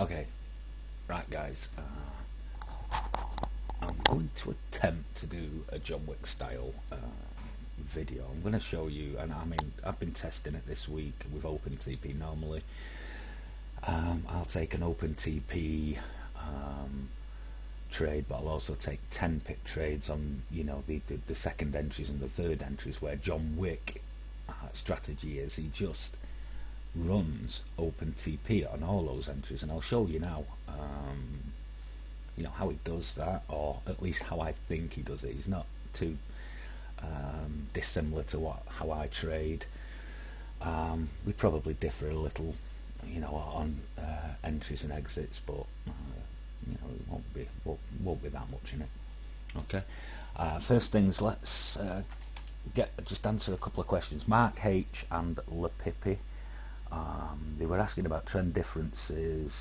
Okay, right guys, I'm going to attempt to do a John Wick style video. I'm going to show you, and I mean, I've been testing it this week with OpenTP normally. I'll take an OpenTP trade, but I'll also take 10 pip trades on, you know, the second entries and the third entries, where John Wick strategy is he just runs OpenTP on all those entries, and I'll show you now you know, how he does that, or at least how I think he does it. He's not too dissimilar to how I trade. We probably differ a little, you know, on entries and exits, but you know, it won't be that much in it. Okay. First things, let's just answer a couple of questions. Mark H and Lepipi, they were asking about trend differences,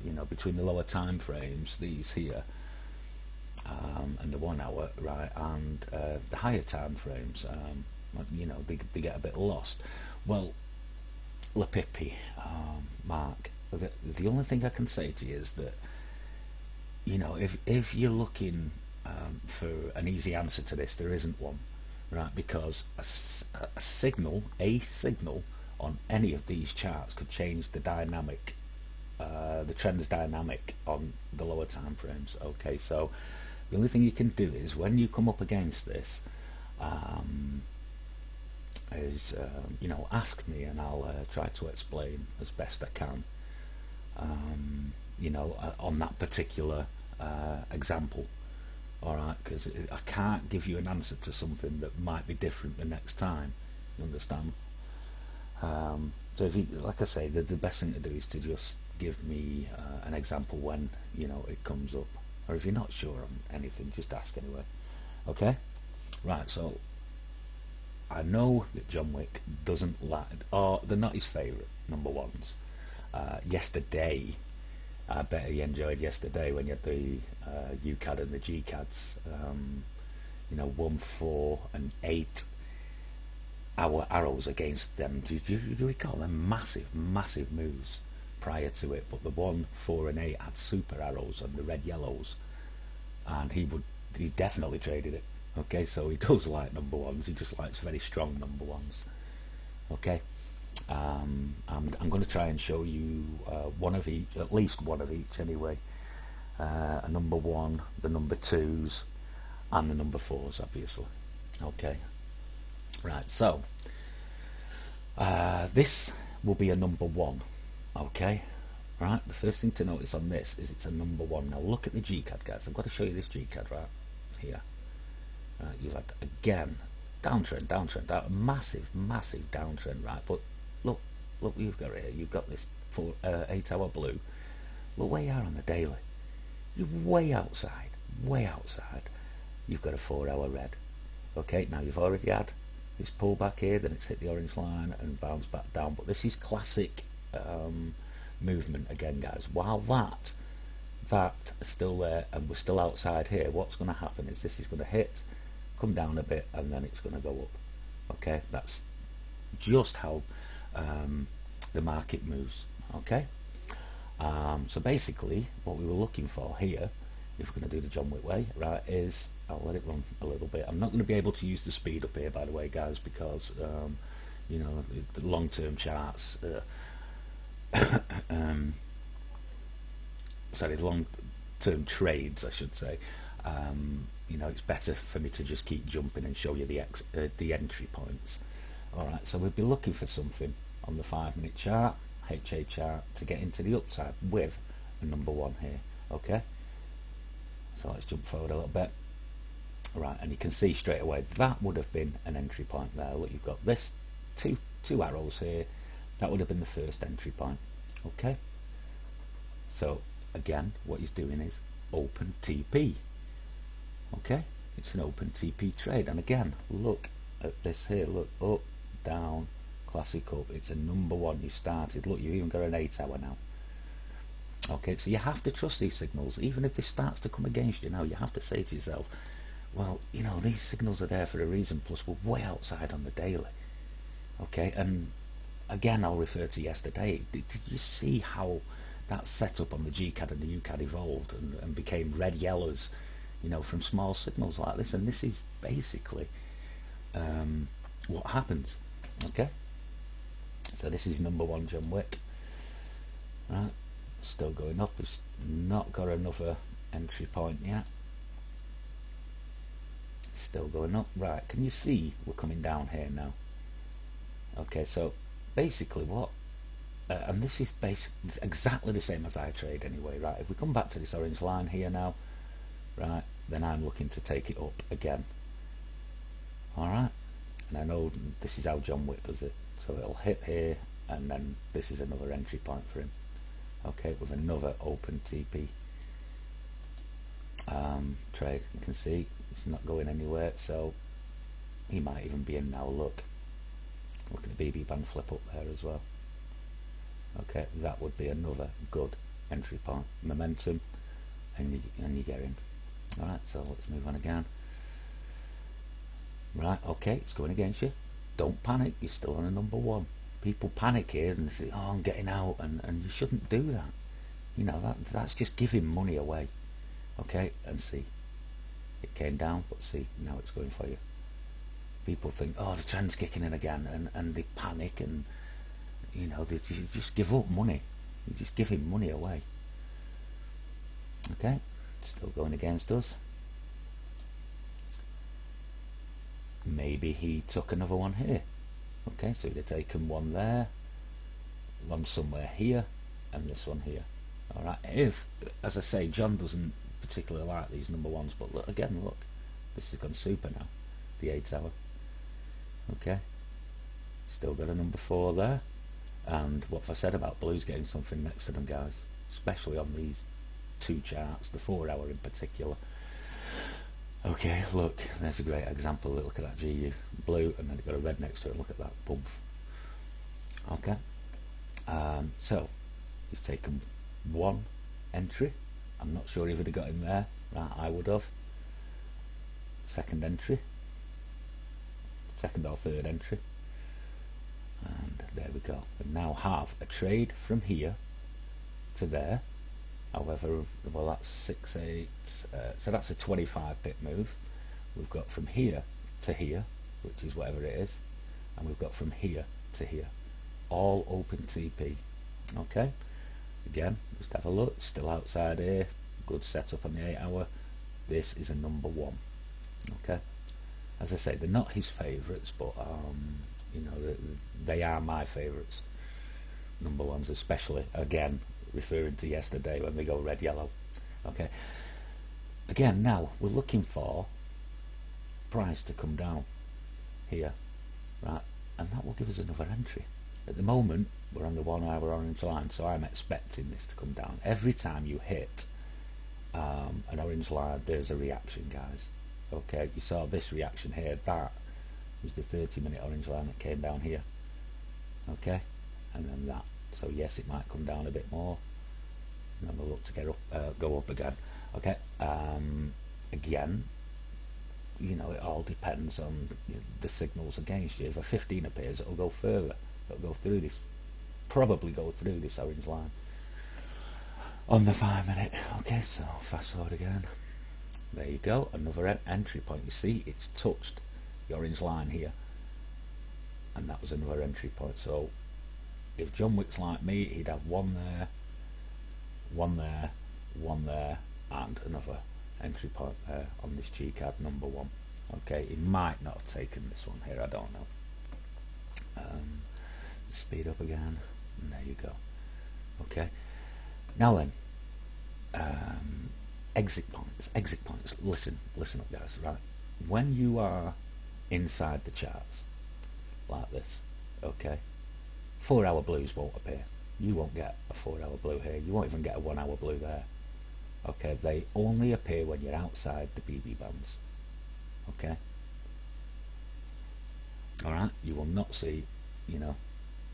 you know, between the lower time frames, these here, and the 1 hour, right, and the higher time frames. You know, they get a bit lost. Well, Lepipi, Mark, the only thing I can say to you is that, you know, if you're looking for an easy answer to this, there isn't one, right? Because a signal on any of these charts could change the dynamic, the trend's dynamic on the lower time frames. Okay, so the only thing you can do is, when you come up against this, you know, ask me, and I'll try to explain as best I can, you know, on that particular example. Alright, because I can't give you an answer to something that might be different the next time, you understand? So if you, like I say, the best thing to do is to just give me an example when, you know, it comes up, or if you're not sure on anything, just ask anyway. Okay, right, so I know that John Wick doesn't like, or they're not his favourite number ones. Yesterday, I bet he enjoyed yesterday when you had the UCAD and the GCADs, you know, 1, 4 and 8 hour arrows against them. Do you recall them massive moves prior to it? But the 1, 4 and 8 had super arrows and the red yellows, and he definitely traded it. Okay, so he does like number ones. He just likes very strong number ones. Okay, I'm going to try and show you one of each, at least one of each anyway. A number 1, the number 2s, and the number 4s, obviously. Okay, right, so this will be a number 1. Okay, right, the first thing to notice on this is it's a number 1. Now look at the GCAD, guys. I've got to show you this GCAD right here. You've had, again, downtrend, massive downtrend, right? But look what you've got here. You've got this 8 hour blue. Look where you are on the daily. You're way outside. You've got a 4 hour red. Okay, now you've already had this pullback here, then it's hit the orange line and bounced back down. But this is classic movement again, guys. While that is still there and we're still outside here, what's going to happen is this is going to hit, come down a bit, and then it's going to go up. Okay, that's just how the market moves. Okay, so basically what we were looking for here, if we're going to do the John Wick way, right, is, I'll let it run a little bit. I'm not going to be able to use the speed up here, by the way, guys, because you know, the long-term charts, sorry, long-term trades, I should say. You know, it's better for me to just keep jumping and show you the entry points. Alright, so we'll be looking for something on the 5-minute chart, HA chart, to get into the upside with a number 1 here. Okay, so let's jump forward a little bit. Right, and you can see straight away that would have been an entry point there. Look, you've got this two arrows here. That would have been the first entry point. Okay, so again, what he's doing is open TP. Okay, it's an open TP trade, and again, look at this here. Look, up, down, classic up. It's a number 1. You started. Look, you've even got an 8 hour now. Okay, so you have to trust these signals. Even if this starts to come against you now, you have to say to yourself, well, you know, these signals are there for a reason, plus we're way outside on the daily. Okay, and again, I'll refer to yesterday. Did you see how that setup on the GCAD and the UCAD evolved and became red yellows, you know, from small signals like this, and this is basically what happens. Okay, so this is number one John Wick. Right, still going up. It's not got another entry point yet. Still going up. Right, can you see we're coming down here now? Okay, so basically what, and this is exactly the same as I trade anyway, right? If we come back to this orange line here now, right, then I'm looking to take it up again. Alright, and I know this is how John Wick does it. So it'll hit here, and then this is another entry point for him. Okay, with another open TP trade. You can see it's not going anywhere, so he might even be in now. Look at the BB band flip up there as well. Okay, that would be another good entry point. Momentum, and you get in. Alright, so let's move on again. Right, okay, it's going against you. Don't panic, you're still on a number one. People panic here and they say, oh, I'm getting out, and you shouldn't do that. You know, that's just giving money away. Okay, and see, it came down, but see, now it's going for you. People think, oh, the trend's kicking in again, and they panic, and you know, they just give up money. You're just giving money away. Okay, still going against us. Maybe he took another one here. Okay, so he'd taken one there, one somewhere here, and this one here. Alright, if, as I say, John doesn't particularly like these number ones, but look, again, look, this has gone super now, the 8 hour. Okay, still got a number 4 there, and what have I said about blues getting something next to them, guys, especially on these two charts, the 4 hour in particular. Okay, look, there's a great example. Look at that GU, blue, and then it's got a red next to it. Look at that, bump. Okay, so he's taken one entry. I'm not sure if he'd have got him there. Right, I would have. Second entry, second or third entry, and there we go. We now have a trade from here to there. However, well, that's 6, 8, so that's a 25 pip move. We've got from here to here, which is whatever it is, and we've got from here to here, all open TP. Okay, again, just have a look, still outside here, good setup on the 8 hour. This is a number one. Okay, as I say, they're not his favourites, but you know, they are my favourites, number ones, especially, again, referring to yesterday when they go red yellow. Okay, again, now we're looking for price to come down here, right, and that will give us another entry. At the moment we're on the 1 hour orange line, so I'm expecting this to come down. Every time you hit an orange line, there's a reaction, guys. Okay, you saw this reaction here, that was the 30-minute orange line that came down here. Okay, and then that. So yes, it might come down a bit more, and then we'll look to get up, go up again. Okay, again, you know, it all depends on the signals against you. If a 15 appears, it'll go further. It'll go through this, probably go through this orange line on the 5 minute. Okay, so fast forward again. There you go, another entry point. You see, it's touched the orange line here, and that was another entry point. So if John Wick's like me, he'd have one there, one there, one there, and another entry point there on this GCAD number one. Okay, he might not have taken this one here, I don't know. Speed up again, and there you go. Okay, now then, exit points. Listen up, guys. Right, when you are inside the charts like this, okay, 4 hour blues won't appear. You won't get a 4 hour blue here. You won't even get a 1 hour blue there. Okay, they only appear when you're outside the BB bands. Okay, all right. You will not see, you know,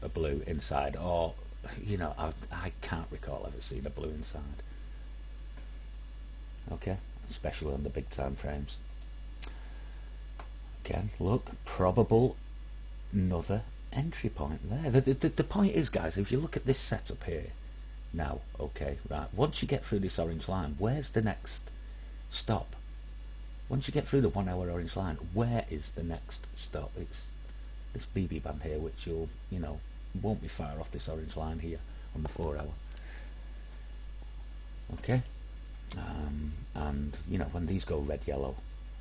a blue inside, or you know, I can't recall ever seeing a blue inside. Okay, especially on the big time frames. Again, look, probable another entry point there. The point is, guys, if you look at this setup here, now. Okay, right, once you get through this orange line, where's the next stop? Once you get through the 1 hour orange line, where is the next stop? It's this BB band here, which you'll, won't be far off this orange line here on the 4 hour. Okay, and when these go red yellow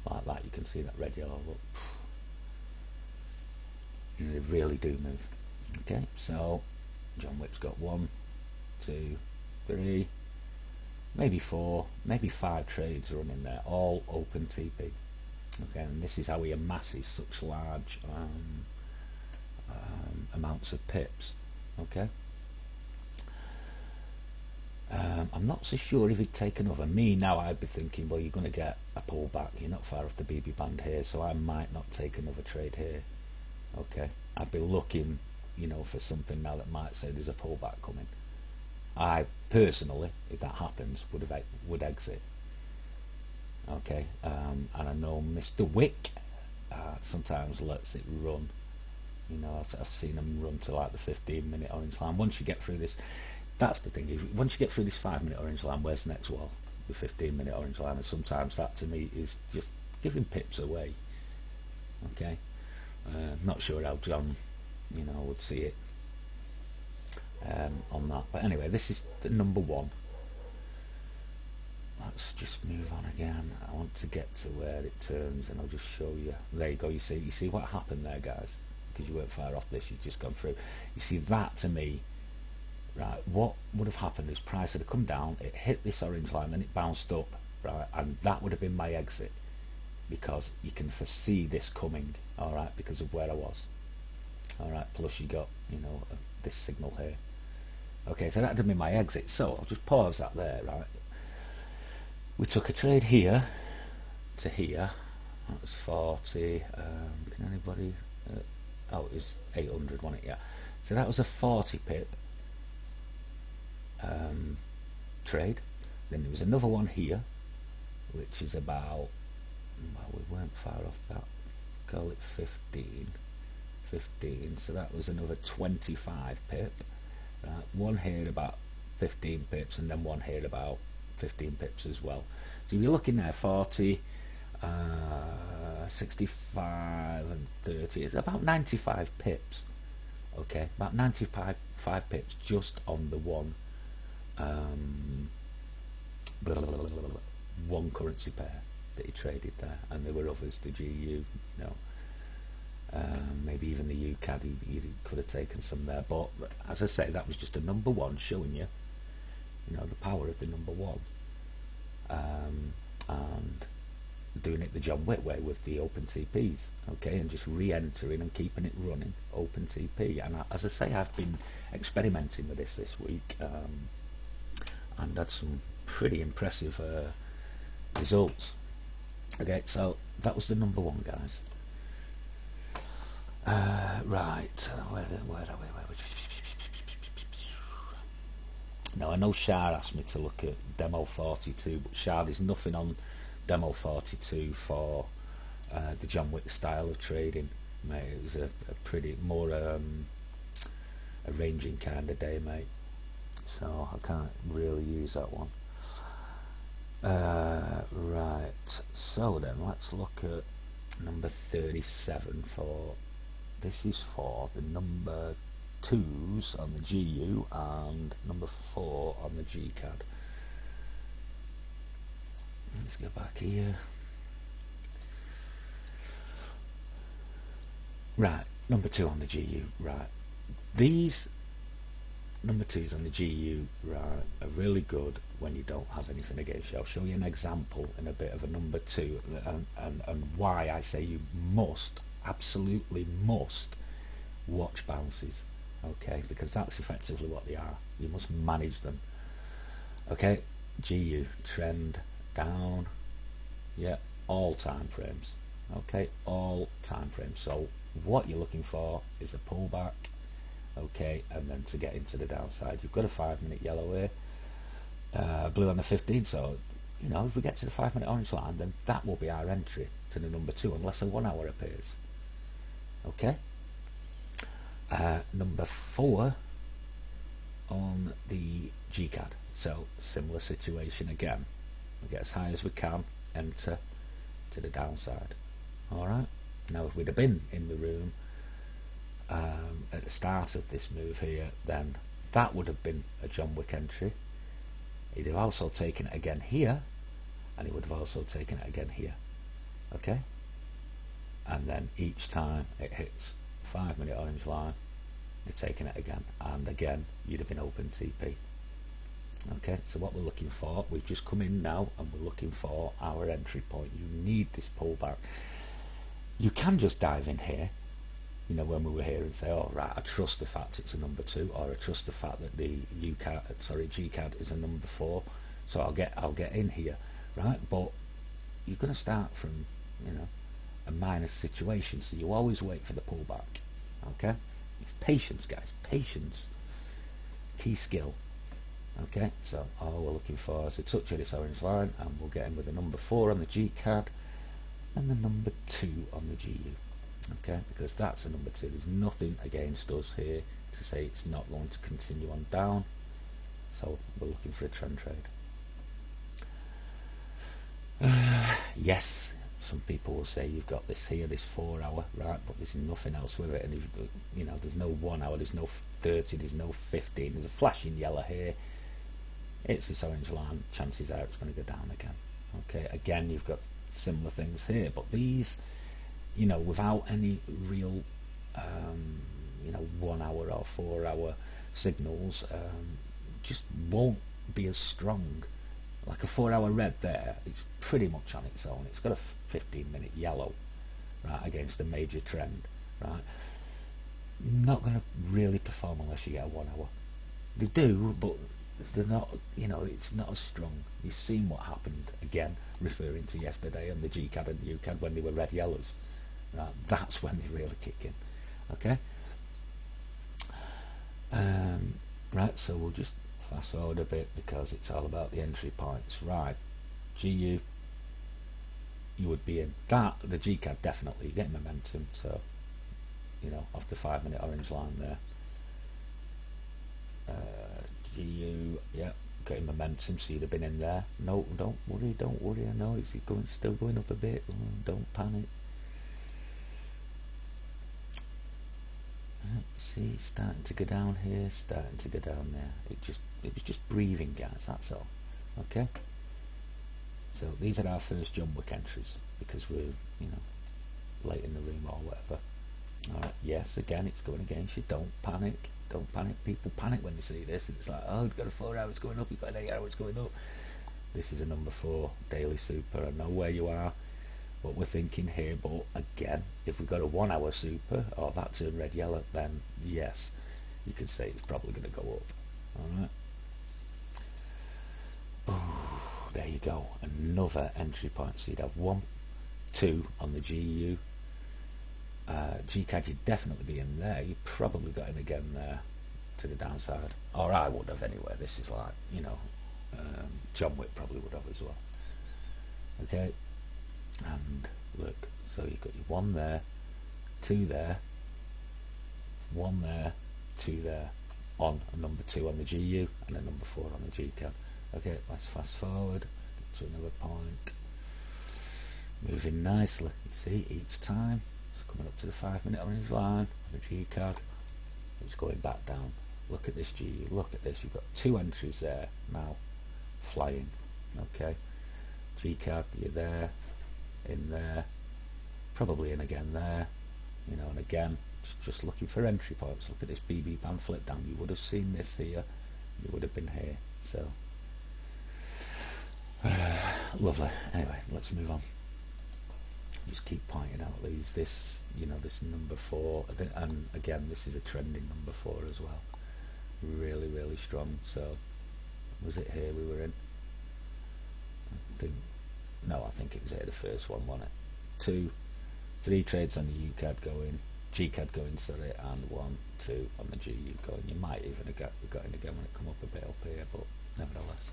like that, you can see that red yellow, look, they really do move. Okay, so John Wick's got 1, 2, 3, maybe 4, maybe 5 trades running there, all open TP. Okay, and this is how he amasses such large amounts of pips. Okay, I'm not so sure if he'd take another. Me now, I'd be thinking, well, you're going to get a pullback, you're not far off the BB band here, so I might not take another trade here. Okay, I'd be looking, for something now that might say there's a pullback coming. I personally, if that happens, would exit. Okay, and I know Mr. Wick sometimes lets it run. I've seen him run to like the 15-minute orange line. Once you get through this, that's the thing. Once you get through this 5-minute orange line, where's the next wall? The 15-minute orange line. And sometimes that to me is just giving pips away. Okay, not sure how John, would see it on that. But anyway, this is the number 1. Let's just move on again. I want to get to where it turns, and I'll just show you. There you go. You see what happened there, guys, because you weren't far off this. You've just gone through. You see that to me, right? What would have happened is price had come down, it hit this orange line, then it bounced up, right? And that would have been my exit, because you can foresee this coming, all right, because of where I was. All right. Plus you got, this signal here. Okay, so that would have been my exit. So I'll just pause that there, right? We took a trade here to here. That was 40. Can anybody? Oh, it was 800, wasn't it? Yeah. So that was a 40 pip trade. Then there was another one here, which is about, well, we weren't far off that. Call it 15. So that was another 25 pip. Right. One here about 15 pips, and then one here about 15 pips as well. So if you're looking there, 40, 65 and 30, it's about 95 pips. Okay, about 95 pips just on the one one currency pair that he traded there, and there were others, the GU, maybe even the UCAD, he could have taken some there, but as I say, that was just a number 1 showing you, the power of the number 1, and doing it the John Wick way with the open TPs, okay, and just re-entering and keeping it running open TP. And as I say, I've been experimenting with this week, and had some pretty impressive results. Okay, so that was the number 1, guys. Right, where are we? Now I know Shah asked me to look at demo 42, but Shah, there's nothing on demo 42 for the John Wick style of trading, mate. It was a pretty more a ranging kind of day, mate, so I can't really use that one. Right, so then let's look at number 37 for, this is for the number 2s on the GU and number 4 on the GCAD. Let's go back here. Right, number 2 on the GU. Right, these number 2s on the GU, right, are really good when you don't have anything against you. I'll show you an example in a bit of a number 2, and why I say you must, absolutely must, watch bounces. Okay, because that's effectively what they are. You must manage them. Okay, GU trend down, yeah, all time frames. Okay, all time frames. So what you're looking for is a pullback, okay, and then to get into the downside, you've got a 5-minute yellow here, blue on the 15. So if we get to the 5-minute orange line, then that will be our entry to the number 2, unless a 1 hour appears. Okay. Number 4 on the GCAD. So similar situation again. We get as high as we can, enter to the downside. Alright, now if we'd have been in the room at the start of this move here, then that would have been a John Wick entry. He'd have also taken it again here, and he would have also taken it again here. Okay? And then each time it hits 5 minute orange line, you're taking it again, and again you'd have been open TP. Okay, so what we're looking for, we've just come in now and we're looking for our entry point. You need this pullback. You can just dive in here, you know, when we were here, and say, oh right, I trust the fact it's a number 2, or I trust the fact that the GCAD is a number 4, so I'll get in here, right? But you're going to start from, you know, a minus situation, so you always wait for the pullback. Okay, it's patience, guys, patience, key skill. Okay, so all we're looking for is a touch of this orange line, and we'll get in with a number 4 on the GCAD and the number 2 on the GU. Okay, because that's a number 2. There's nothing against us here to say it's not going to continue on down, so we're looking for a trend trade. Yes, some people will say you've got this here, this 4 hour, right, but there's nothing else with it, and if, you know, there's no 1 hour, there's no 30, there's no 15, there's a flashing yellow here. It's this orange line, chances are it's going to go down again. Okay, again you've got similar things here, but these, you know, without any real you know, 1 hour or 4 hour signals, just won't be as strong. Like a 4 hour red there, it's pretty much on its own. It's got a 15 minute yellow, right, against a major trend, right? Not going to really perform unless you get a 1 hour. They do, but they're not, you know, it's not as strong. You've seen what happened, again, referring to yesterday on the GCAD and the UCAD when they were red yellows. Right, that's when they really kick in. Okay? Right, so we'll just fast forward a bit because it's all about the entry points. Right, GU, you would be in that, the GCAD definitely, you get momentum, so, you know, off the 5 minute orange line there. GU, yeah, getting momentum, so you'd have been in there. No, don't worry, I know it's still going up a bit, don't panic. See, starting to go down here, starting to go down there. It was just breathing, guys, that's all. Okay, so these are our first John Wick entries because we're, you know, late in the room or whatever. Alright, yes, again it's going against you. Don't panic, people panic when they see this. It's like, oh, you've got a 4 hours going up, you've got an 8 hours going up. This is a number 4 daily super. I know where you are, what we're thinking here, but again, if we've got a 1 hour super, or that turned red yellow, then yes, you could say it's probably going to go up. Alright, oh, there you go, another entry point. So you'd have 1, 2 on the GU. GCAD, you'd definitely be in there. You probably got in again there to the downside, or I would have anyway. This is like, you know, John Wick probably would have as well. Okay, and look, so you've got your 1 there, 2 there, 1 there, 2 there, on a number 2 on the GU and a number 4 on the GCAD. Okay, let's fast forward to another point. Moving nicely. You see, each time it's coming up to the 5 minute orange line on the GCAD. It's going back down. Look at this GU. Look at this. You've got 2 entries there now, flying. Okay, GCAD, you're there, in there, probably in again there, you know, and again, just looking for entry points. Look at this BB band flip down. You would have seen this here. You would have been here. So lovely. Anyway, let's move on. Just keep pointing out these. This, you know, this number 4, and again, this is a trending number 4 as well. Really, really strong. So was it here we were in? No, I think it was here, the first one, wasn't it? 2, 3 trades on the UCAD going, GCAD going, sorry, and 1, 2 on the GU going. You might even have got in again when it come up a bit up here, but nevertheless.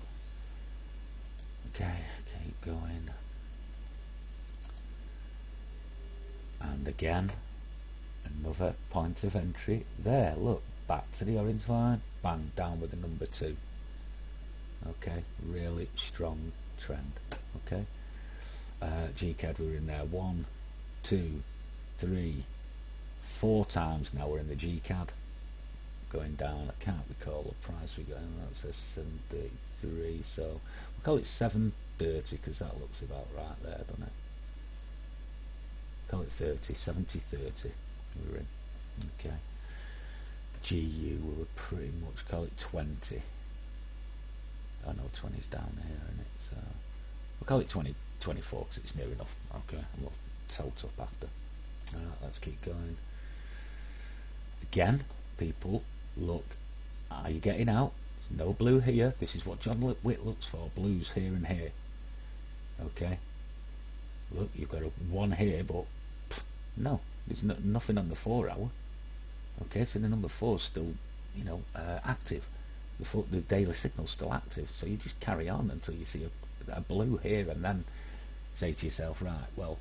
Okay, keep going. And again, another point of entry there. Look, back to the orange line, bang, down with the number 2. Okay, really strong trend. Okay, GCAD, we're in there 1, 2, 3, 4 times now. We're in the GCAD, going down. I can't recall the price we're going. That says 733, so we'll call it 730 because that looks about right there, doesn't it? Call it 30, 70, 30. We were in. Okay. GU, we were pretty much, call it 20. I know 20's down here, isn't it? So we'll call it 20, 24 because it's near enough. Okay, and we'll tilt up after. Alright, let's keep going. Again, people, look, are you getting out? There's no blue here. This is what John Witt looks for, blues here and here. Okay, look, you've got one here, but no, there's nothing on the 4 hour. Okay, so the number 4 is still, you know, active. The daily signal's still active, so you just carry on until you see a blue here, and then say to yourself, right, well,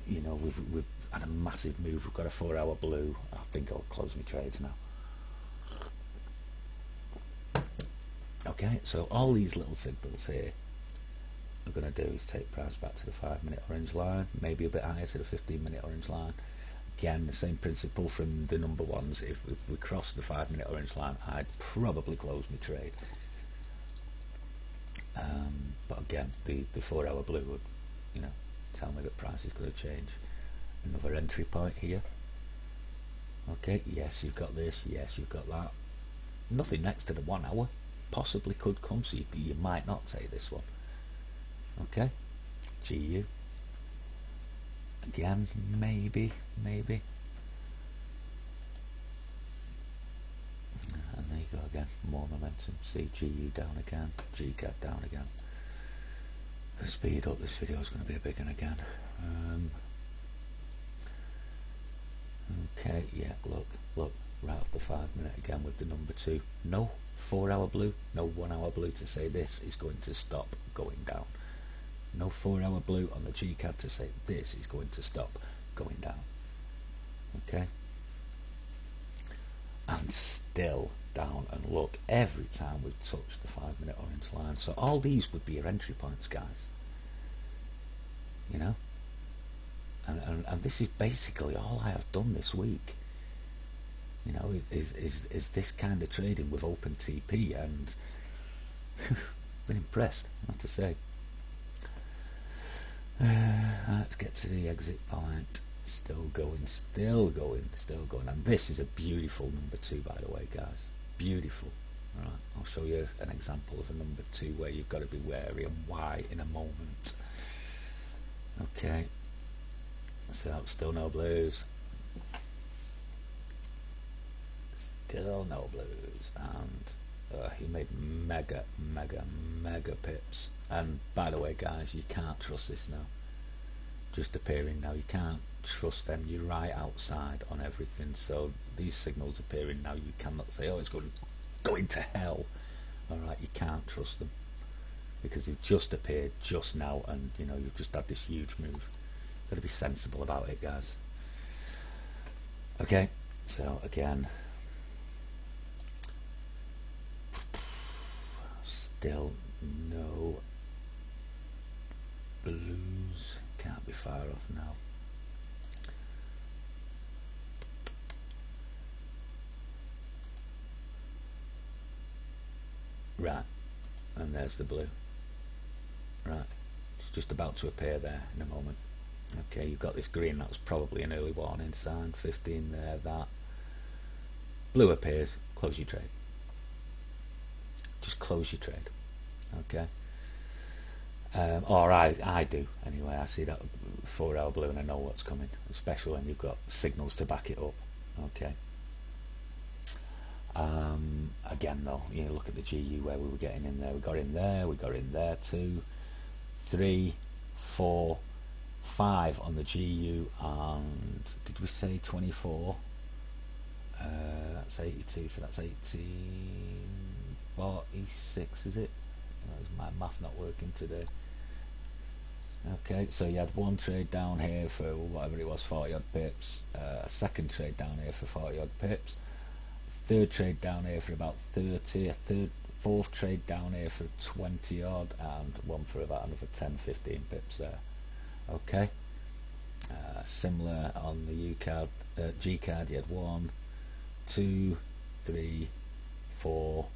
you know, we've had a massive move. We've got a 4 hour blue. I think I'll close my trades now. Okay, so all these little signals here are going to do is take price back to the 5-minute orange line, maybe a bit higher to the 15-minute orange line. Again, the same principle from the number ones. If we cross the 5-minute orange line, I'd probably close my trade. But again, the 4 hour blue would, you know, tell me that price is going to change. Another entry point here. Okay, yes, you've got this. Yes, you've got that. Nothing next to the 1 hour. Possibly could come, so you might not say this one. Okay, GU. Again, maybe. And there you go again, more momentum. See, GU down again, GCAD down again. To speed up, this video is going to be a big one again. Okay, yeah, look, right off the 5-minute again with the number 2. No 4 hour blue, no 1 hour blue to say this is going to stop going down. No 4 hour blue on the GCAD to say this is going to stop going down. Okay, and still down, and look, every time we've touched the 5-minute orange line. So all these would be your entry points, guys, you know, and this is basically all I have done this week, you know, is this kind of trading with open TP, and been impressed, I have to say. Let's get to the exit point. Still going, and this is a beautiful number 2, by the way, guys. Beautiful. Alright, I'll show you an example of a number 2 where you've got to be wary, and why in a moment. Okay, so still no blues. Still no blues, and he made mega pips. And by the way, guys, you can't trust this now. Just appearing now, you can't trust them. You're right outside on everything. So these signals appearing now, you cannot say, oh, it's going to hell. All right, you can't trust them because they've just appeared just now, and you know, you've just had this huge move. Got to be sensible about it, guys. Okay, so again, still no blues. Can't be far off now. Right, and there's the blue. Right, it's just about to appear there in a moment. Okay, you've got this green, that was probably an early warning sign. 15 there, that. Blue appears, close your trade. Just close your trade. Okay. Or I do anyway. I see that 4 hour blue and I know what's coming, especially when you've got signals to back it up. Okay. Again though, you know, look at the GU where we were getting in there. We got in there 2, 3, 4, 5 on the GU, and did we say 24? That's 82, so that's 1846, is it? My math not working today. Okay, so you had one trade down here for whatever it was, 40 odd pips, a second trade down here for 40 odd pips, third trade down here for about 30, a fourth trade down here for 20 odd, and one for about another 10-15 pips there. Okay, similar on the U card, G card. You had 1, 2, 3, 4,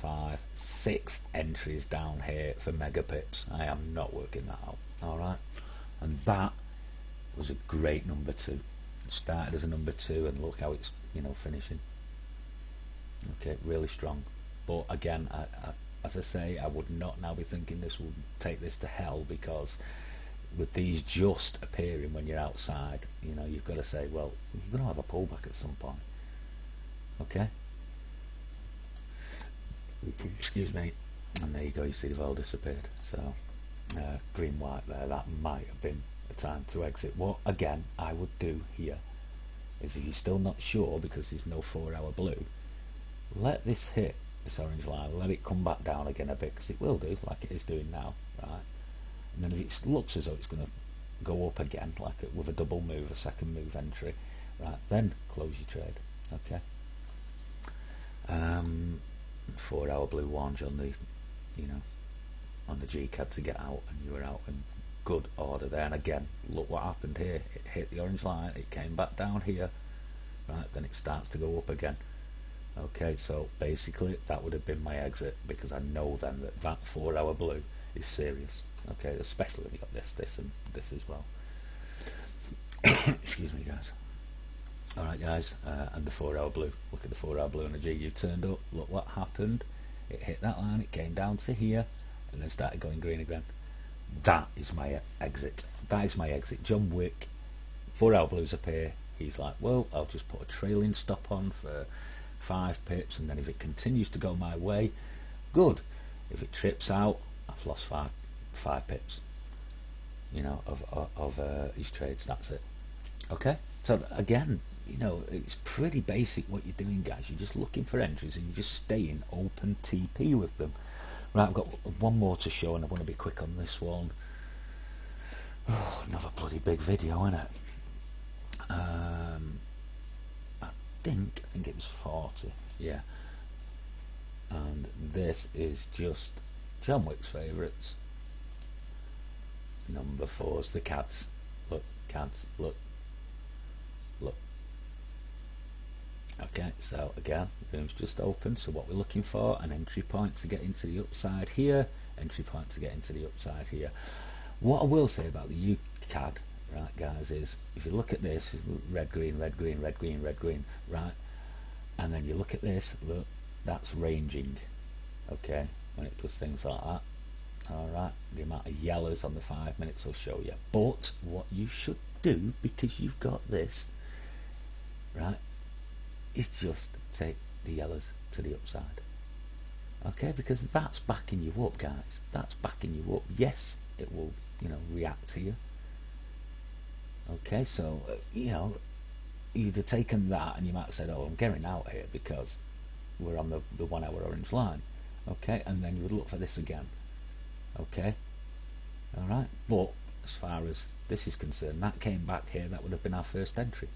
5, 6 entries down here for mega pips. I am not working that out. All right, and that was a great number 2. It started as a number 2, and look how it's, you know, finishing. Okay, really strong. But again, as I say, I would not now be thinking this will take this to hell, because with these just appearing when you're outside, you know, you've got to say, well, you're going to have a pullback at some point. Okay, excuse me, and there you go, you see they've all disappeared. So green white there, that might have been a time to exit. What again I would do here is, if you're still not sure because there's no 4-hour blue, let this hit this orange line, let it come back down again a bit, because it will do, like it is doing now, right? And then if it looks as though it's going to go up again, like with a double move, a second move entry, right, then close your trade. Okay. 4-hour blue orange on the, you know, on the GCAD to get out, and you were out in good order there. And again, look what happened here. It hit the orange line, it came back down here, right, then it starts to go up again. Okay, so basically that would have been my exit, because I know then that that 4-hour blue is serious. Okay, especially when you got this and this as well. Excuse me, guys. Alright, guys, and the 4-hour blue. Look at the 4-hour blue on the GU turned up. Look what happened. It hit that line, it came down to here, and then started going green again. That is my exit. That is my exit. John Wick, 4-hour blues appear. He's like, well, I'll just put a trailing stop on for 5 pips, and then if it continues to go my way, good. If it trips out, I've lost 5 pips, you know, of his trades. That's it. Okay, so again, you know, it's pretty basic what you're doing, guys. You're just looking for entries, and you're just staying open TP with them. Right, I've got one more to show, and I want to be quick on this one. Oh, another bloody big video, innit? I think it was 40, yeah. And this is just John Wick's favourites. Number 4's the cats. Look, cats, look. Okay, so again, the room's just open, so what we're looking for, an entry point to get into the upside here, entry point to get into the upside here. What I will say about the UCAD, right, guys, is if you look at this, red, green, red, green, red, green, red, green, right, and then you look at this, look, that's ranging, okay, when it does things like that. Alright, the amount of yellows on the 5 minutes will show you. But what you should do, because you've got this, right, is just take the yellows to the upside. Okay, because that's backing you up, guys. That's backing you up. Yes, it will, you know, react to you. Okay, so, you know, you'd have taken that and you might have said, oh, I'm getting out here because we're on the 1 hour orange line. Okay, and then you would look for this again. Okay, alright, but as far as this is concerned, that came back here, that would have been our first entry.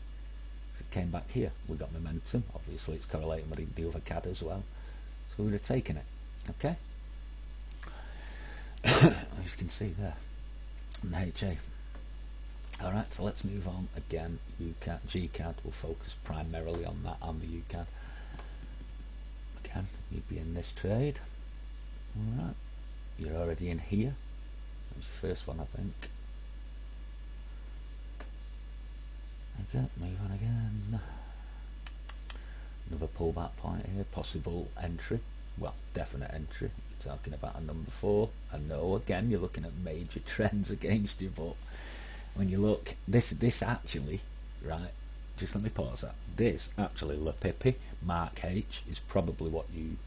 If it came back here, we got momentum. Obviously it's correlating with the other CAD as well, so we would have taken it. Okay. As you can see there in the HA. Alright, so let's move on again. UCAD, GCAD, we'll focus primarily on that and the UCAD. Again, you'd be in this trade. Alright, you're already in here. That was the first one, I think. Okay, move on again. Another pullback point here, possible entry. Well, definite entry. You're talking about a number 4. I know, again, you're looking at major trends against you, but when you look, this actually, right, just let me pause that. This actually, Le Pipi, Mark H, is probably what you,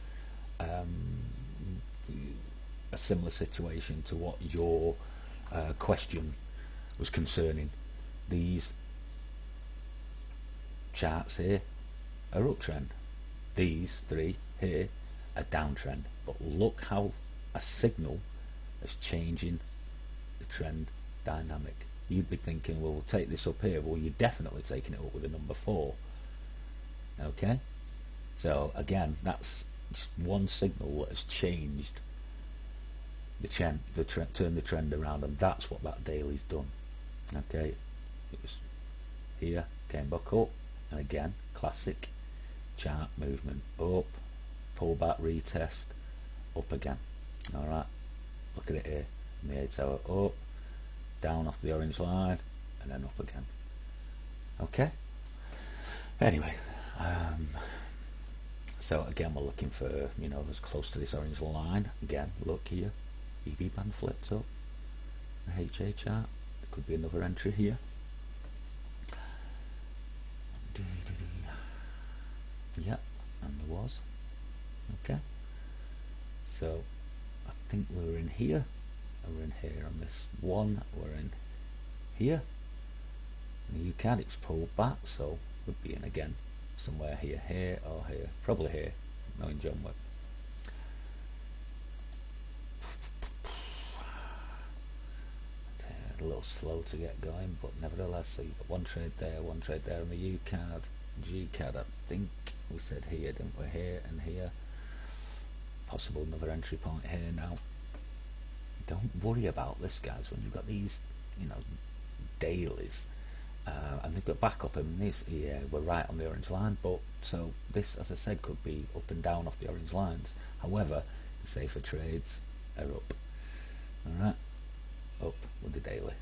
a similar situation to what your question was concerning. These charts here are uptrend. These 3 here are downtrend. But look how a signal is changing the trend dynamic. You'd be thinking, well, we'll take this up here. Well, you're definitely taking it up with a number 4. Okay? So, again, that's It's one signal that has changed the trend, turned the trend around, and that's what that daily's done. Okay, it was here, came back up, and again, classic chart movement, up, pull back, retest, up again. Alright, look at it here, in the 8 hour, up, down off the orange line, and then up again. Okay, anyway, so again we're looking for, you know, as close to this orange line. Again, look here, EB band flips up, the HA chart, there could be another entry here. Yep, and there was. Okay, so I think we're in here, and we're in here on this one, we're in here, and you can, it's pulled back, so we'd be in again somewhere here, here or here, probably here, knowing John Wick. A little slow to get going, but nevertheless, so you've got one trade there on the U card, G card, I think we said here, didn't we? Here and here, possible another entry point here. Now, don't worry about this, guys, when you've got these, you know, dailies, and they've got back up, and this, yeah, we're right on the orange line, but so this, as I said, could be up and down off the orange lines. However, the safer trades are up. Alright, up with the daily.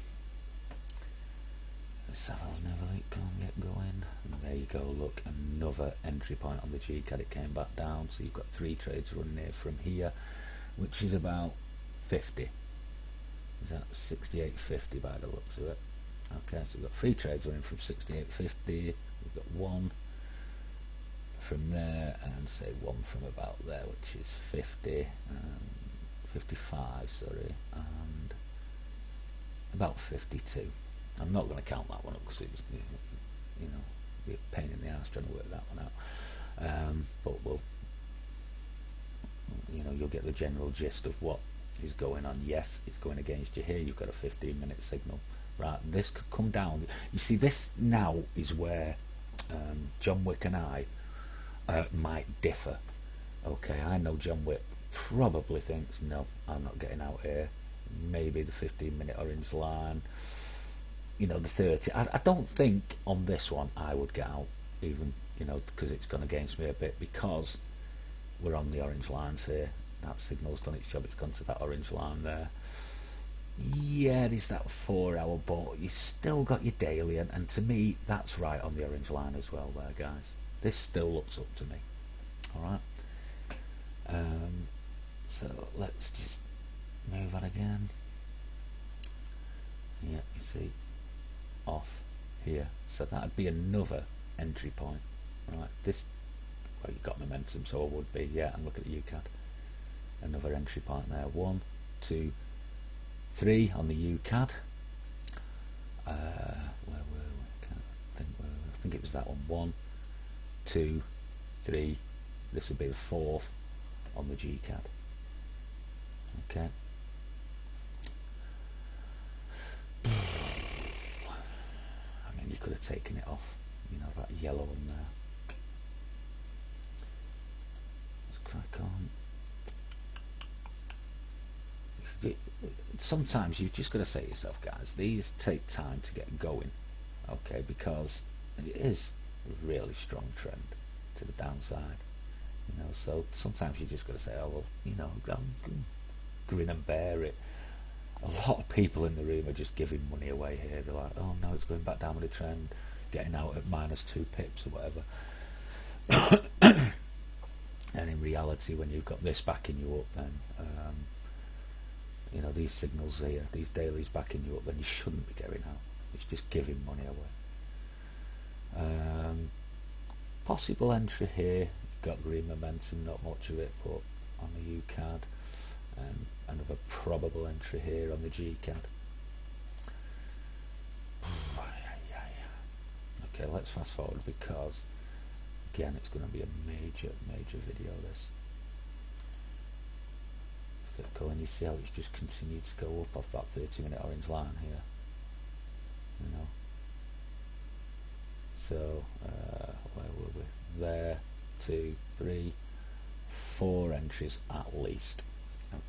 Let's have another look, go and get going. And there you go, look, another entry point on the G card, it came back down, so you've got 3 trades running here from here, which is about 50. Is that 68.50 by the looks of it? Okay, so we've got 3 trades running from 68.50, we've got 1 from there, and say 1 from about there, which is 50, 55, sorry, and about 52. I'm not going to count that one up because it's, you know, be a pain in the ass trying to work that one out. But we'll, you know, you'll get the general gist of what is going on. Yes, it's going against you here. You've got a 15-minute signal. Right, this could come down. You see, this now is where John Wick and I might differ. Okay, I know John Wick probably thinks, no, I'm not getting out here. Maybe the 15-minute orange line, you know, the 30. I don't think on this one I would get out, even, you know, because it's gone against me a bit, because we're on the orange lines here. That signal's done its job, it's gone to that orange line there. Yeah, there's that 4 hour, but you still got your daily, and to me that's right on the orange line as well there, guys. This still looks up to me. Alright, so let's just move on again. Yeah, you see, off here, so that'd be another entry point. Right, this, well, you got momentum, so it would be, yeah, and look at the UCAD, another entry point there. 1, 2, 3 on the UCAD. Where were we? I think it was that one. 1, 2, 3. This would be the 4th on the GCAD. Okay. I mean, you could have taken it off, you know, that yellow one there. Let's crack on. Sometimes you've just got to say to yourself, guys, these take time to get going, okay, because it is a really strong trend to the downside, you know, so sometimes you just got to say, oh, well, you know, grin and bear it. A lot of people in the room are just giving money away here. They're like, oh no, it's going back down with the trend, getting out at -2 pips or whatever. And in reality, when you've got this backing you up, then you know, these signals here, these dailies backing you up, then you shouldn't be going out. It's just giving money away. Possible entry here, got green momentum, not much of it, but on the UCAD, and another probable entry here on the GCAD. Okay, let's fast forward, because again it's going to be a major video, this. Get going, you see how it's just continued to go up off that 30-minute orange line here, you know. So where were we? There, 2, 3, 4 entries at least.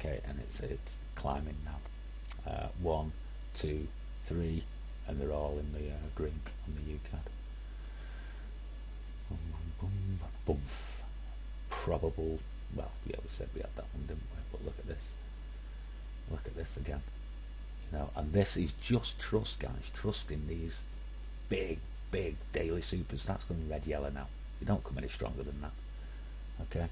Okay, and it's climbing now. 1, 2, 3, and they're all in the green on the UCAD. Boom, boom, boom, boom. Probable. Well, yeah, we said we had that one, didn't we? But look at this. Look at this again. You know, and this is just trust, guys. Trust in these big daily supers. That's going red yellow now. You don't come any stronger than that. Okay.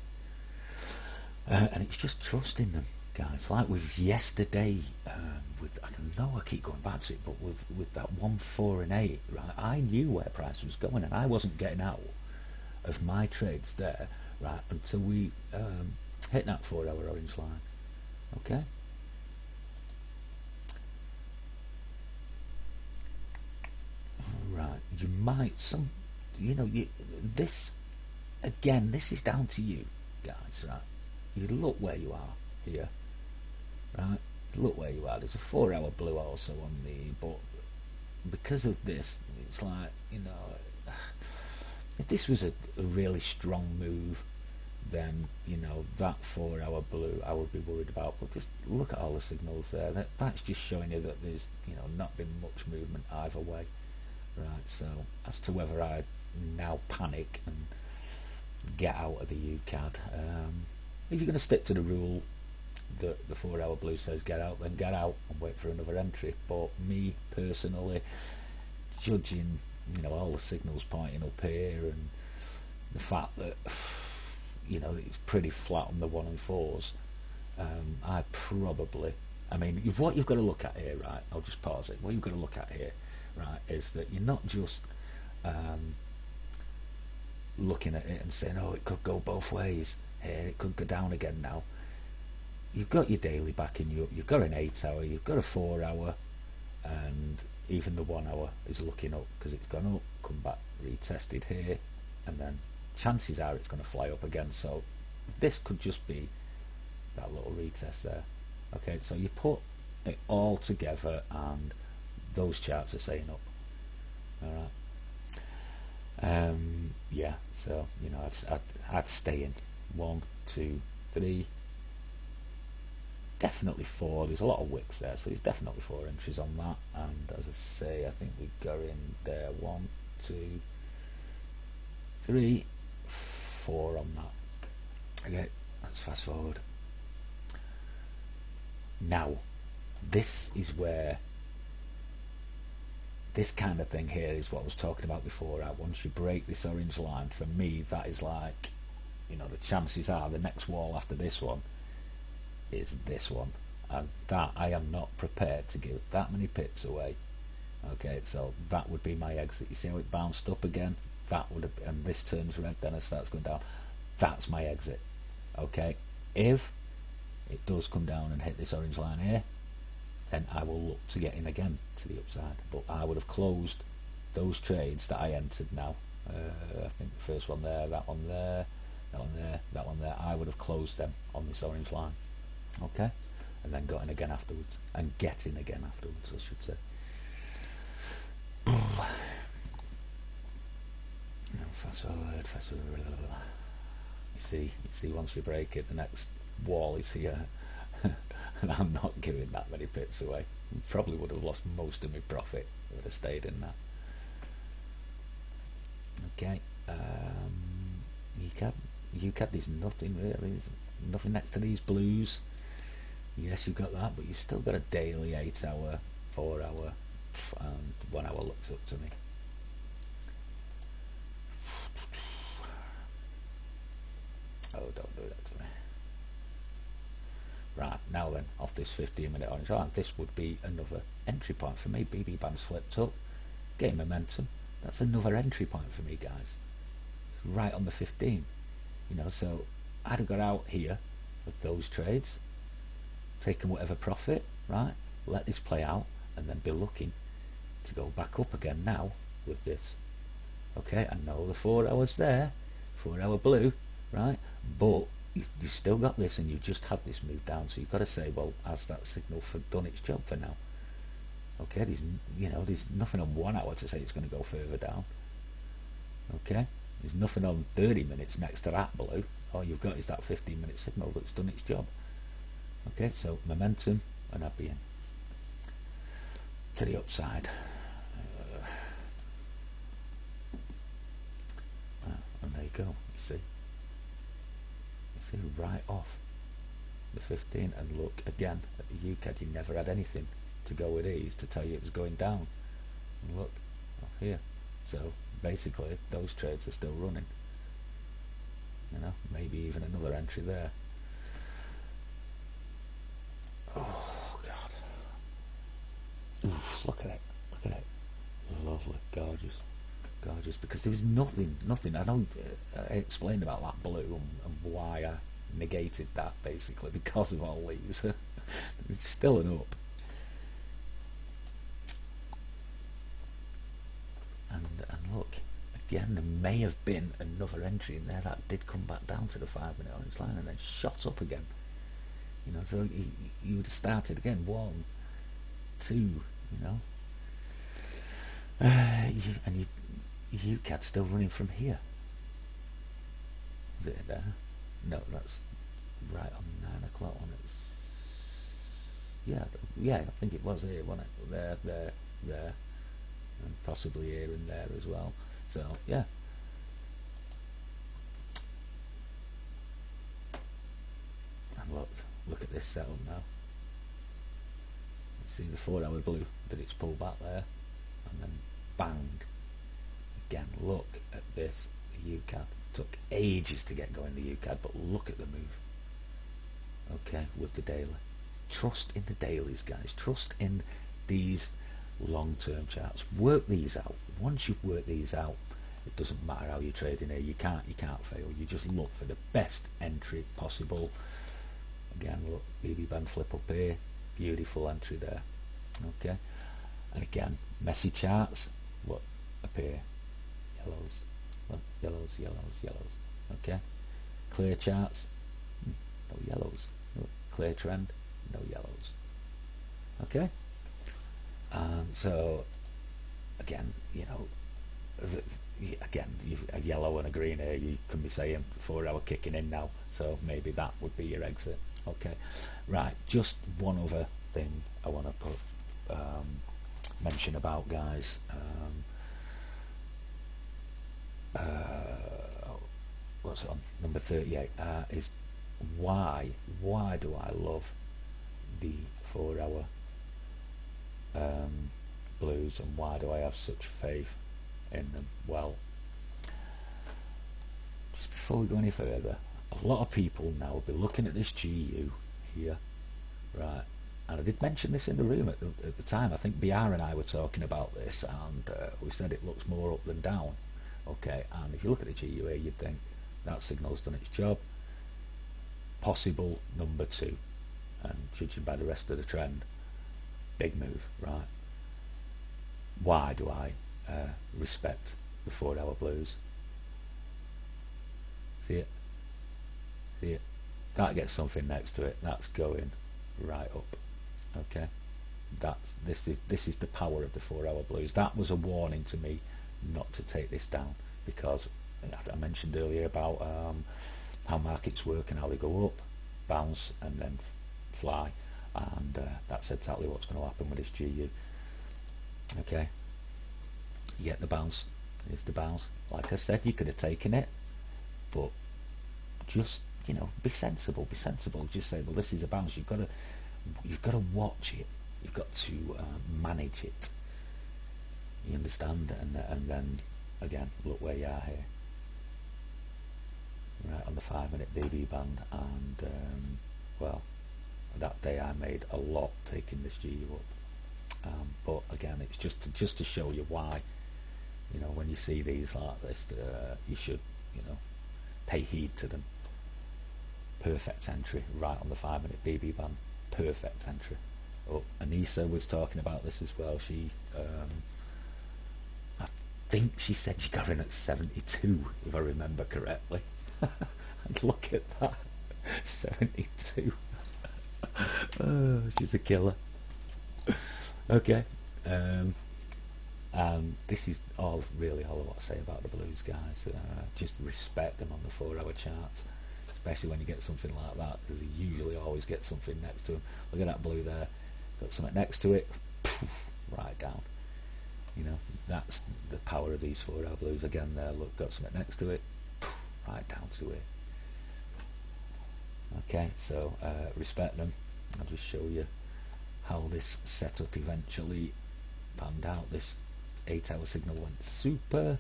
And it's just trusting them, guys. Like with yesterday, I know I keep going back to it, but with that 1, 4, and 8, right? I knew where price was going, and I wasn't getting out of my trades there, right, until we hit that 4-hour orange line. Okay. Right. You might this again. This is down to you, guys. Right. You look where you are here, right? Look where you are. There's a 4-hour blue also on but because of this, it's like, if this was a really strong move, then that 4-hour blue I would be worried about. But just look at all the signals there. That's just showing you that there's not been much movement either way, right? So as to whether I now panic and get out of the UCAD. If you're going to stick to the rule that the 4-hour blue says get out, then get out and wait for another entry. But me personally, judging all the signals pointing up here and the fact that it's pretty flat on the 1 and 4s, what you've got to look at here, right? I'll just pause it. What you've got to look at here, right, is that you're not just looking at it and saying, oh, it could go both ways. Here, it could go down again now. You've got your daily backing you up. You've got an 8-hour, you've got a 4-hour, and even the 1 hour is looking up because it's gone up, come back, retested here, and then chances are it's going to fly up again. So this could just be that little retest there. Okay, so you put it all together, and those charts are saying up. All right. Yeah. So I'd stay in 1, 2, 3. Definitely 4. There's a lot of wicks there, so there's definitely 4 entries on that. And as I say, I think we go in there 1, 2, 3, 4 on that. Okay, let's fast forward. Now, this is where this kind of thing here is what I was talking about before. Once you break this orange line, for me, that is like, the chances are the next wall after this one is this one, and that I am not prepared to give that many pips away. Okay, so that would be my exit. You see how it bounced up again? That would have, and this turns red, then it starts going down. That's my exit. Okay, if it does come down and hit this orange line here, then I will look to get in again to the upside. But I would have closed those trades that I entered now. I think the first one there, that one there, that one there, that one there. I would have closed them on this orange line. Okay, and then got in again afterwards, and get in again afterwards, I should say. Fast forward. You see, once we break it, the next wall is here, and I'm not giving that many pips away. Probably would have lost most of my profit if I'd have stayed in that. Okay, UCAD, there's nothing really. There's nothing next to these blues. Yes, you've got that, but you've still got a daily 8-hour, 4-hour, and 1 hour looks up to me. Oh, don't do that to me. Right, now then, off this 15-minute orange line, this would be another entry point for me. BB band's flipped up, getting momentum. That's another entry point for me, guys. Right on the 15. So I'd have got out here with those trades, taken whatever profit, right? Let this play out, and then be looking to go back up again now with this. Okay, I know the 4 hours there, 4-hour blue, right? But you've still got this, and you've just had this move down, so you've got to say, well, has that signal done its job for now? Okay, there's nothing on 1 hour to say it's going to go further down. Okay, There's nothing on 30 minutes next to that blue. All you've got is that 15-minute signal that's done its job. Okay, so momentum, and I'd be in to the upside. And there you go. You see right off the 15, and look again at the UCAD. You never had anything to go with these to tell you it was going down. And look off here. So basically, those trades are still running. You know, maybe even another entry there. Oh God! Oof, look at it! Look at it! Lovely, gorgeous, gorgeous. Because there was nothing. I explained about that blue and why I negated that basically because of all these. It's still an up. And look, again, there may have been another entry in there that did come back down to the 5-minute orange line and then shot up again. You know, so you would have started again, 1, 2, you know. And UCAD still running from here. Is it there? No, that's right on 9 o'clock on it. Yeah, I think it was here, wasn't it? There, and possibly here and there as well. So yeah. And look at this setup now. See the 4-hour blue that it's pulled back there, and then bang. Again, look at this. The UCAD took ages to get going. The UCAD, but look at the move. Okay, with the daily. Trust in the dailies, guys. Trust in these long-term charts. Work these out. Once you've worked these out, it doesn't matter how you're trading here. You can't fail. You just look for the best entry possible. Again, look, BB band flip up here. Beautiful entry there. Okay, and again, messy charts. What appear? Yellows. Look, yellows. Okay, clear charts. No yellows. Look, clear trend. No yellows. Okay. So again, you know, again, a yellow and a green here. You can be saying 4-hour kicking in now, so maybe that would be your exit. Okay, right. Just one other thing I want to put mention about, guys. What's it on? Number 38 is why do I love the 4-hour blues, and why do I have such faith in them? Well, just before we go any further, a lot of people now will be looking at this GU here, right? And I did mention this in the room at the time. I think BR and I were talking about this, and we said it looks more up than down. Okay, and if you look at the GU here, you'd think that signal's done its job. Possible number 2, and judging by the rest of the trend, big move, right? Why do I respect the 4-hour blues? See it? See it? That gets something next to it. That's going right up. Okay, this is the power of the 4-hour blues. That was a warning to me not to take this down, because I mentioned earlier about how markets work and how they go up, bounce, and then fly, and that's exactly what's going to happen with this GU. Okay, you get the bounce. Here's the bounce. Like I said, you could have taken it, but just, you know, be sensible. Just say, well, this is a bounce. You've got to watch it. You've got to manage it. You understand? And then again, look where you are here. Right on the 5-minute BB band, and well, that day I made a lot taking this GU up. But again, it's just to show you why, you know, when you see these like this, you should, you know, pay heed to them. Perfect entry right on the 5-minute BB band. Perfect entry. Oh, Anissa was talking about this as well. She, I think she said she got in at 72, if I remember correctly. And look at that, 72. Oh, she's a killer. Okay, This is really all I want to say about the blues, guys. Just respect them on the 4-hour charts, especially when you get something like that, because you usually always get something next to them. Look at that blue there, got something next to it, poof, right down. You know, that's the power of these 4-hour blues. Again there, look, got something next to it, poof, right down to it. Okay, so respect them. I'll just show you how this setup eventually panned out. This 8-hour signal went super.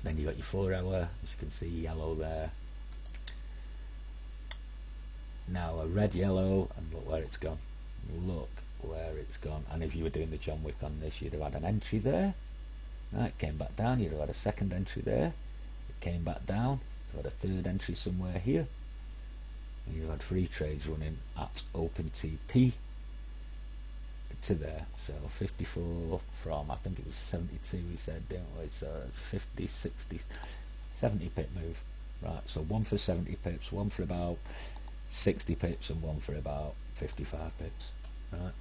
Then you got your 4-hour, as you can see, yellow there. Now a red yellow, and look where it's gone. Look where it's gone. And if you were doing the John Wick on this, you'd have had an entry there. Right, came back down. You'd have had a second entry there. It came back down. You had a third entry somewhere here. And you had 3 trades running at open TP to there. So 54 from, I think it was 72 we said, didn't we? So it's 50, 60, 70 pip move. Right, so one for 70 pips, one for about 60 pips, and one for about 55 pips. Right,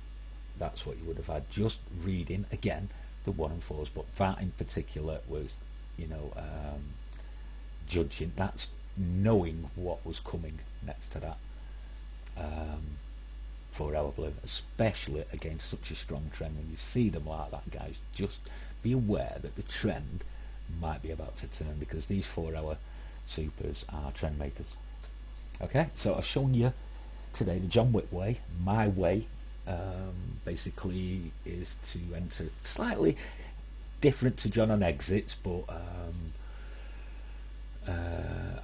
that's what you would have had just reading again the 1 and 4s, but that in particular was, you know, judging. That's knowing what was coming next to that 4-hour blue, especially against such a strong trend. When you see them like that, guys, just be aware that the trend might be about to turn, because these 4-hour supers are trend makers. Okay, so I've shown you today the John Wick way. My way basically is to enter slightly different to John on exits, but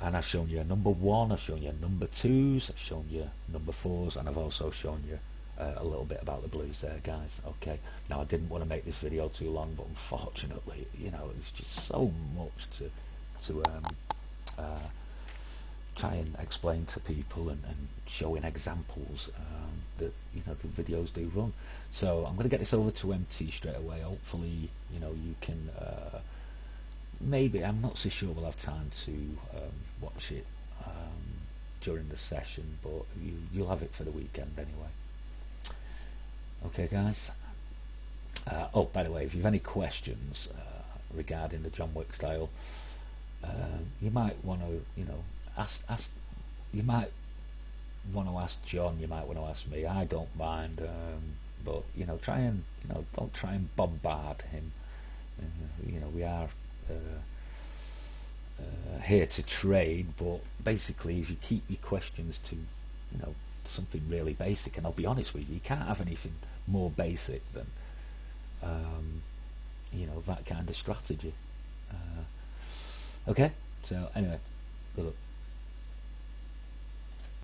and I've shown you number 1, I've shown you number 2s, I've shown you number 4s, and I've also shown you a little bit about the blues there, guys. Okay, now I didn't want to make this video too long, but unfortunately, you know, it's just so much to try and explain to people and showing examples that, you know, the videos do run. So I'm going to get this over to MT straight away. Hopefully, you know, you can maybe, I'm not so sure we'll have time to watch it during the session, but you'll have it for the weekend anyway. Okay, guys. Oh, by the way, if you have any questions regarding the John Wick style, you might want to, you know, ask. You might want to ask John. You might want to ask me. I don't mind, but you know, try and, you know, don't try and bombard him. You know, we are here to trade, but basically, if you keep your questions to, you know, something really basic, and I'll be honest with you, you can't have anything more basic than, you know, that kind of strategy. Okay, so anyway, good luck.